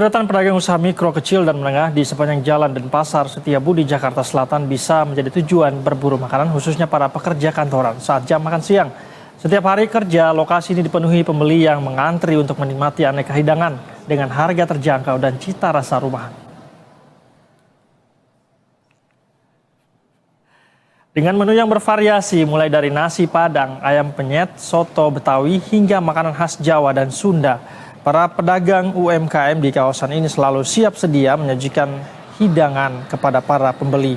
Kegiatan pedagang usaha mikro, kecil, dan menengah di sepanjang jalan dan pasar Setiabudi, Jakarta Selatan bisa menjadi tujuan berburu makanan khususnya para pekerja kantoran saat jam makan siang. Setiap hari kerja, lokasi ini dipenuhi pembeli yang mengantri untuk menikmati aneka hidangan dengan harga terjangkau dan cita rasa rumahan. Dengan menu yang bervariasi mulai dari nasi Padang, ayam penyet, soto Betawi, hingga makanan khas Jawa dan Sunda. Para pedagang UMKM di kawasan ini selalu siap sedia menyajikan hidangan kepada para pembeli.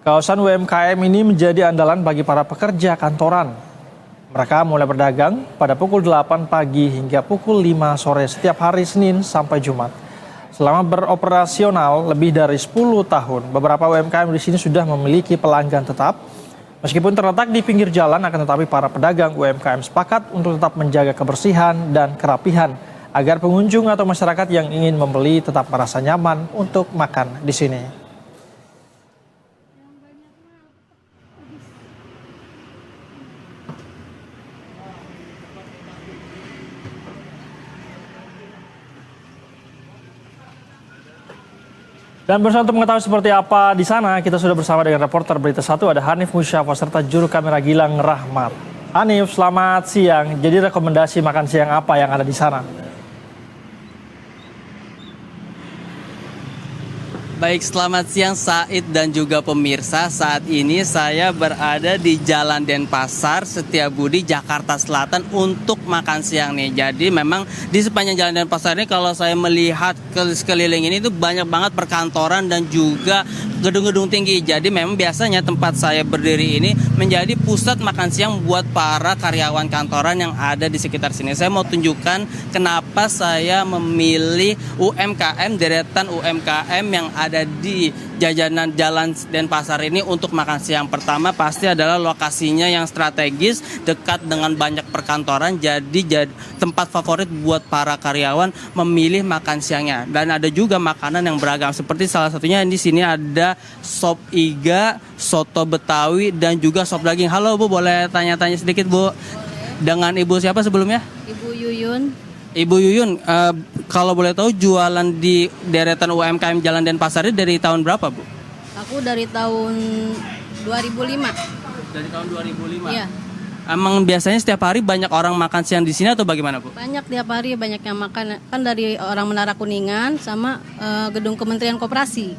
Kawasan UMKM ini menjadi andalan bagi para pekerja kantoran. Mereka mulai berdagang pada pukul 8 pagi hingga pukul 5 sore setiap hari Senin sampai Jumat. Selama beroperasional lebih dari 10 tahun, beberapa UMKM di sini sudah memiliki pelanggan tetap. Meskipun terletak di pinggir jalan, akan tetapi para pedagang UMKM sepakat untuk tetap menjaga kebersihan dan kerapihan agar pengunjung atau masyarakat yang ingin membeli tetap merasa nyaman untuk makan di sini. Dan bersama untuk mengetahui seperti apa di sana, kita sudah bersama dengan reporter Berita 1 ada Hanif Musyafa serta juru kamera Gilang Rahmat. Hanif, selamat siang. Jadi rekomendasi makan siang apa yang ada di sana? Baik, selamat siang Said dan juga pemirsa. Saat ini saya berada di Jalan Denpasar, Setiabudi, Jakarta Selatan untuk makan siang nih. Jadi memang di sepanjang Jalan Denpasar ini kalau saya melihat ke sekeliling ini itu banyak banget perkantoran dan juga gedung-gedung tinggi. Jadi memang biasanya tempat saya berdiri ini menjadi pusat makan siang buat para karyawan kantoran yang ada di sekitar sini. Saya mau tunjukkan kenapa saya memilih UMKM, deretan UMKM yang ada di jajanan Jalan Denpasar ini untuk makan siang. Pertama pasti adalah lokasinya yang strategis, dekat dengan banyak perkantoran, jadi tempat favorit buat para karyawan memilih makan siangnya. Dan ada juga makanan yang beragam, seperti salah satunya di sini ada sop iga, soto Betawi, dan juga sop daging. Halo Bu, boleh tanya-tanya sedikit Bu? Dengan Ibu siapa sebelumnya? Ibu Yuyun. Ibu Yuyun, kalau boleh tahu jualan di deretan UMKM Jalan Denpasar ini dari tahun berapa Bu? Aku dari tahun 2005. Dari tahun 2005? Iya. Emang biasanya setiap hari banyak orang makan siang di sini atau bagaimana Bu? Banyak tiap hari, banyak yang makan. Kan dari orang Menara Kuningan sama gedung Kementerian Koperasi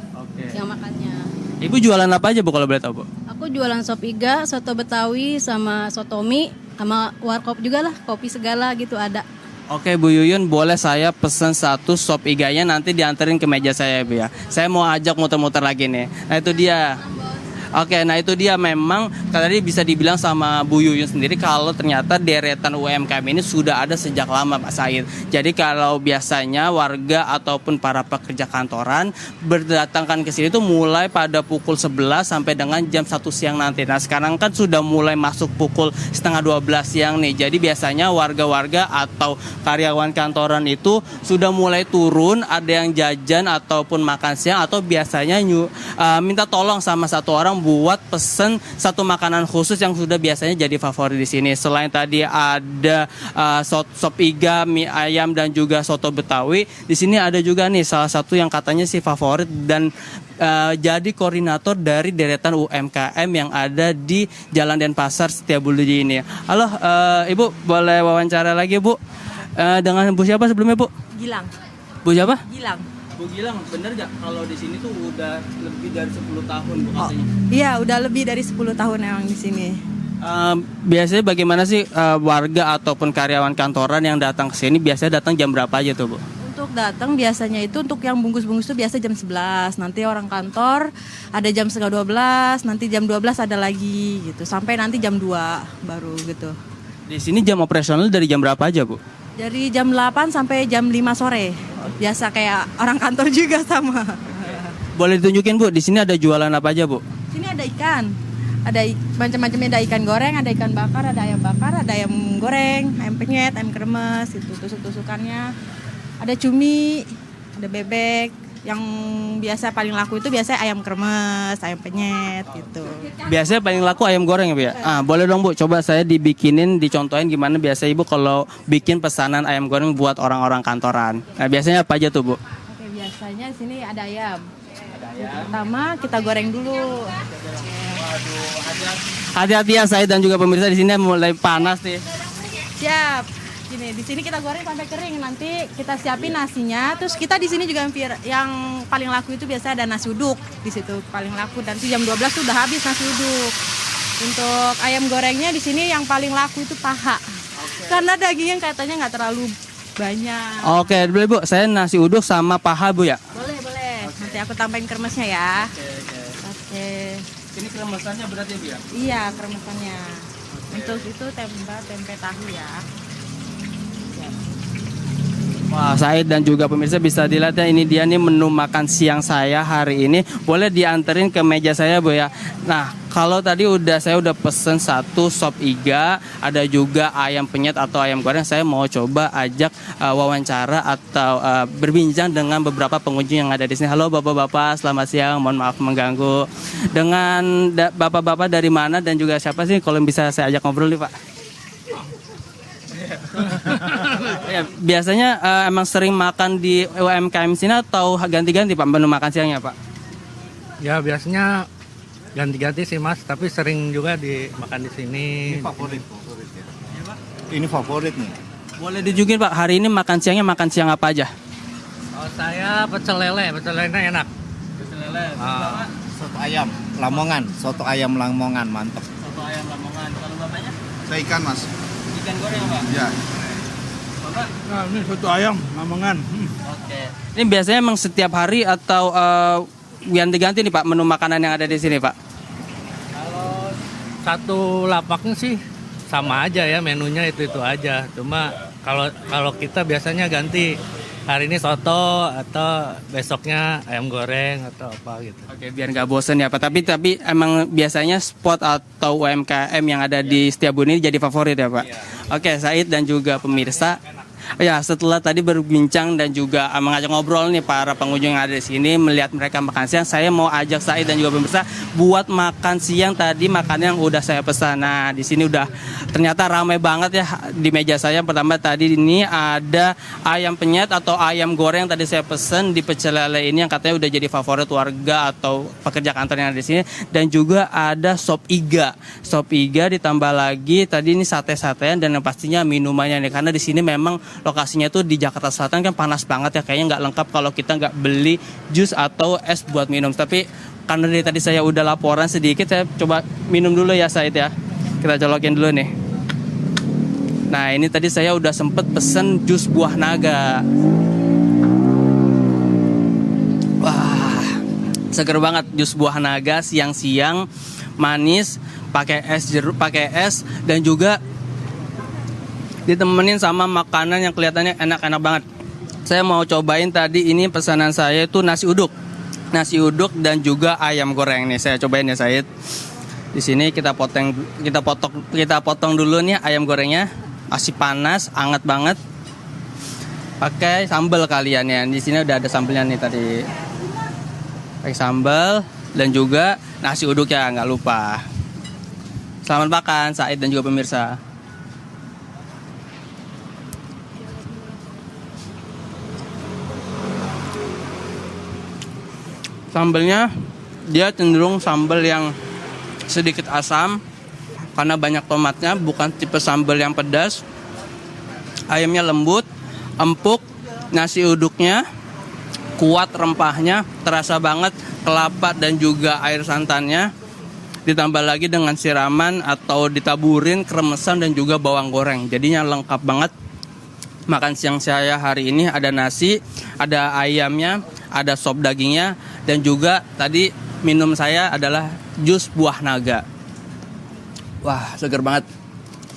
yang makannya. Ibu jualan apa aja Bu kalau boleh tahu Bu? Aku jualan sop iga, soto Betawi, sama soto mie, sama warkop juga lah, kopi segala gitu ada. Oke Bu Yuyun, boleh saya pesan satu sop iganya nanti dianterin ke meja saya Bu ya. Saya mau ajak muter-muter lagi nih. Nah itu dia. Oke, nah itu dia memang tadi bisa dibilang sama Bu Yuyun sendiri kalau ternyata deretan UMKM ini sudah ada sejak lama Pak Said. Jadi kalau biasanya warga ataupun para pekerja kantoran berdatangkan ke sini itu mulai pada pukul 11 sampai dengan jam 1 siang nanti. Nah sekarang kan sudah mulai masuk pukul setengah 12 siang nih. Jadi biasanya warga-warga atau karyawan kantoran itu sudah mulai turun, ada yang jajan ataupun makan siang atau biasanya minta tolong sama satu orang buat pesen satu makanan khusus yang sudah biasanya jadi favorit di sini. Selain tadi ada sop iga, mie ayam, dan juga soto Betawi, di sini ada juga nih salah satu yang katanya sih favorit dan jadi koordinator dari deretan UMKM yang ada di Jalan Denpasar Setiabudi ini. Halo, Ibu, boleh wawancara lagi Bu? Dengan Bu siapa sebelumnya Bu? Gilang. Bu siapa? Gilang. Bu Gilang, bener gak kalau di sini tuh udah lebih dari 10 tahun Bu katanya? Iya, udah lebih dari 10 tahun emang di sini. Biasanya bagaimana sih warga ataupun karyawan kantoran yang datang ke sini biasanya datang jam berapa aja tuh Bu? Untuk datang biasanya itu untuk yang bungkus-bungkus itu biasa jam 11. Nanti orang kantor ada jam setengah 12, nanti jam 12 ada lagi gitu. Sampai nanti jam 2 baru gitu. Di sini jam operasional dari jam berapa aja Bu? Dari jam 8 sampai jam 5 sore. Biasa kayak orang kantor juga sama. Boleh ditunjukin Bu, di sini ada jualan apa aja Bu? Sini ada ikan. Ada macam-macamnya, ada ikan goreng, ada ikan bakar, ada ayam goreng, ayam penyet, ayam kremes, itu tusuk-tusukannya. Ada cumi, ada bebek, Yang biasa paling laku itu biasanya ayam kremes, ayam penyet gitu. Biasanya paling laku ayam goreng ya Bu ya? Boleh dong Bu, coba saya dibikinin, dicontohin gimana biasa Ibu kalau bikin pesanan ayam goreng buat orang-orang kantoran. Nah biasanya apa aja tuh Bu? Oke, biasanya di sini ada ayam. Pertama kita goreng dulu. Hati-hati ya saya dan juga pemirsa, di sini mulai panas nih. Siap. Gini, di sini kita goreng sampai kering. Nanti kita siapin nasinya. Terus kita di sini juga yang paling laku itu biasa ada nasi uduk di situ paling laku. Dan jam 12 tuh udah habis nasi uduk. Untuk ayam gorengnya di sini yang paling laku itu paha. Karena dagingnya katanya nggak terlalu banyak. Oke, boleh Bu, saya nasi uduk sama paha Bu ya? Boleh, boleh. Nanti aku tambahin kremesnya ya. Oke. Ini kremesannya berarti Bu ya? Iya, kremesannya. Untuk itu tempe tahu ya. Wah, Said dan juga pemirsa bisa dilihat ya, ini dia nih menu makan siang saya hari ini. Boleh dianterin ke meja saya Bu ya. Nah, kalau tadi saya udah pesen 1 sop iga, ada juga ayam penyet atau ayam goreng. Saya mau coba ajak wawancara atau berbincang dengan beberapa pengunjung yang ada di sini. Halo Bapak-bapak, selamat siang. Mohon maaf mengganggu. Dengan Bapak-bapak dari mana dan juga siapa sih kalau bisa saya ajak ngobrol nih Pak? Ya, biasanya emang sering makan di UMKM sini atau ganti-ganti Pak menu makan siangnya Pak? Ya biasanya ganti-ganti sih Mas, tapi sering juga dimakan di sini. Ini favorit ya. Ini favorit nih. Boleh dijukin Pak, hari ini makan siangnya makan siang apa aja? Oh saya pecel lele enak. Pecel lele. Soto ayam Lamongan mantap. Soto ayam Lamongan. Kalau bapaknya? Saya ikan Mas. Ikan goreng Pak? Ya. Bapak? Nah, ini soto ayam Lamongan. Oke. Ini biasanya emang setiap hari atau ganti-ganti nih Pak menu makanan yang ada di sini Pak? Kalau satu lapaknya sih sama aja ya, menunya itu aja. Cuma kalau kita biasanya ganti. Hari ini soto atau besoknya ayam goreng atau apa gitu. Oke, biar nggak bosen ya Pak. Tapi emang biasanya spot atau UMKM yang ada di Setiabudi ini jadi favorit ya Pak? Oke, Said dan juga pemirsa. Ya, setelah tadi berbincang dan juga mengajak ngobrol nih para pengunjung yang ada di sini, melihat mereka makan siang, saya mau ajak Said dan juga pemirsa buat makan siang tadi makanan yang udah saya pesan. Nah, di sini udah ternyata ramai banget ya di meja saya. Pertama tadi ini ada ayam penyet atau ayam goreng yang tadi saya pesan di pecel lele ini yang katanya udah jadi favorit warga atau pekerja kantor yang ada di sini, dan juga ada sop iga. Sop iga ditambah lagi tadi ini sate-satean dan yang pastinya minumannya nih, karena di sini memang lokasinya tuh di Jakarta Selatan kan panas banget ya, kayaknya nggak lengkap kalau kita nggak beli jus atau es buat minum. Tapi karena dari tadi saya udah laporan sedikit, saya coba minum dulu ya Said ya. Kita colokin dulu nih. Nah ini tadi saya udah sempet pesen jus buah naga. Wah, seger banget jus buah naga siang-siang, manis, pakai es jeruk, pakai es, dan juga ditemenin sama makanan yang kelihatannya enak-enak banget. Saya mau cobain tadi ini pesanan saya itu nasi uduk dan juga ayam goreng nih. Saya cobain ya Said. Di sini kita potong dulu nih ayam gorengnya. Masih panas, hangat banget. Pakai sambal kalian ya. Di sini udah ada sambalnya nih tadi. Pakai sambal dan juga nasi uduk ya, nggak lupa. Selamat makan Said dan juga pemirsa. Sambalnya dia cenderung sambal yang sedikit asam karena banyak tomatnya, bukan tipe sambal yang pedas. Ayamnya lembut, empuk, nasi uduknya kuat, rempahnya terasa banget, kelapa dan juga air santannya. Ditambah lagi dengan siraman atau ditaburin kremesan dan juga bawang goreng. Jadinya lengkap banget. Makan siang saya hari ini ada nasi, ada ayamnya, ada sop dagingnya, dan juga tadi minum saya adalah jus buah naga. Wah, seger banget.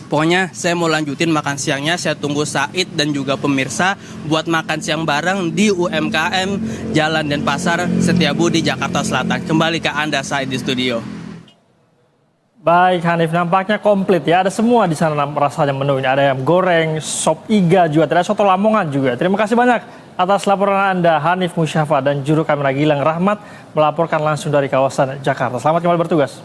Pokoknya saya mau lanjutin makan siangnya. Saya tunggu Said dan juga pemirsa buat makan siang bareng di UMKM Jalan Denpasar, Setiabudi, Jakarta Selatan. Kembali ke Anda Said di studio. Baik Hanif, nampaknya komplit ya. Ada semua di sana rasanya menunya. Ada ayam goreng, sop iga juga, ada soto Lamongan juga. Terima kasih banyak Atas laporan Anda, Hanif Musyafa dan juru kamera Gilang Rahmat melaporkan langsung dari kawasan Jakarta. Selamat kembali bertugas.